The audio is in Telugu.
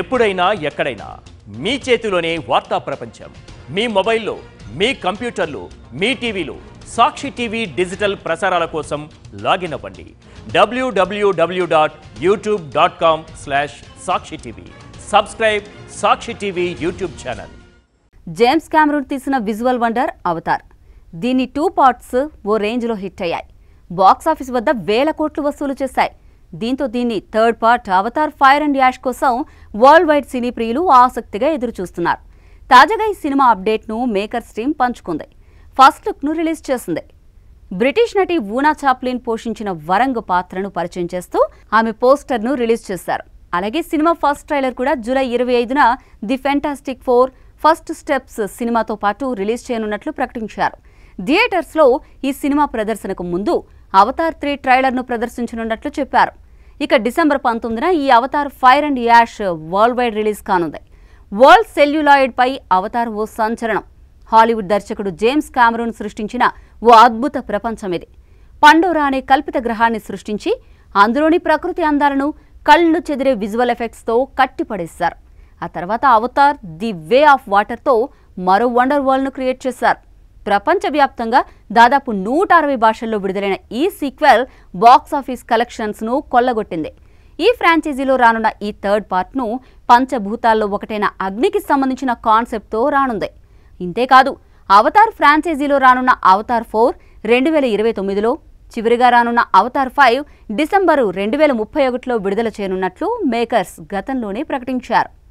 ఎప్పుడైనా ఎక్కడైనా మీ చేతిలోనే వార్తా ప్రపంచం. మీ మొబైల్లో, మీ కంప్యూటర్లో, మీ టీవీలో సాక్షి టీవీ డిజిటల్ ప్రసారాల కోసం లాగిన్ అవ్వండి. www.youtube.com/సాక్షి TV. Subscribe Sakshi TV YouTube channel. James Cameron తీసిన విజువల్ వండర్ అవతార్. దీని 2 పార్ట్స్ ఓ రేంజ్లో హిట్ అయ్యాయి. బాక్సాఫీస్ వద్ద వేల కోట్లు వసూలు చేశాయి. దీంతో దీన్ని third part Avatar fire and ash కోసం వరల్డ్ వైడ్ సినీ ప్రియులు ఆసక్తిగా ఎదురుచూస్తున్నారు. తాజాగా ఈ సినిమా అప్డేట్ను మేకర్స్ టీం పంచుకుంది. ఫస్ట్ లుక్ను రిలీజ్ చేసింది. బ్రిటిష్ నటి ఊనా చాప్లిన్ పోషించిన వరంగ్ పాత్రను పరిచయం చేస్తూ ఆమె పోస్టర్ను రిలీజ్ చేశారు. అలాగే సినిమా ఫస్ట్ ట్రైలర్ కూడా జూలై 25న ది ఫెంటాస్టిక్ 4 ఫస్ట్ స్టెప్స్ సినిమాతో పాటు రిలీజ్ చేయనున్నట్లు ప్రకటించారు. థియేటర్స్లో ఈ సినిమా ప్రదర్శనకు ముందు అవతార్ 3 ట్రైలర్ను ప్రదర్శించనున్నట్లు చెప్పారు. ఇక డిసెంబర్ 19న ఈ Avatar fire and ash worldwide release కానుంది. వరల్డ్ సెల్యులాయిడ్ పై అవతార్ ఓ సంచలనం. హాలీవుడ్ దర్శకుడు జేమ్స్ కెమెరూన్ సృష్టించిన ఓ అద్భుత ప్రపంచం ఇది. పండోరా అనే కల్పిత గ్రహాన్ని సృష్టించి అందులోని ప్రకృతి అందాలను కళ్ళు చెదిరే విజువల్ ఎఫెక్ట్స్తో కట్టిపడేశారు. ఆ తర్వాత అవతార్ ది వే ఆఫ్ వాటర్తో మరో వండర్ వరల్డ్ను క్రియేట్ చేశారు. ప్రపంచవ్యాప్తంగా దాదాపు 160 భాషల్లో విడుదలైన ఈ సీక్వెల్ బాక్సాఫీస్ కలెక్షన్స్ను కొల్లగొట్టింది. ఈ ఫ్రాంచైజీలో రానున్న ఈ థర్డ్ పార్ట్ను పంచభూతాల్లో ఒకటైన అగ్నికి సంబంధించిన కాన్సెప్ట్తో రానుంది. ఇంతేకాదు అవతార్ ఫ్రాంచైజీలో రానున్న అవతార్ 4 2029లో, చివరిగా రానున్న అవతార్ 5 డిసెంబరు 2031లో విడుదల చేయనున్నట్లు మేకర్స్ గతంలోనే ప్రకటించారు.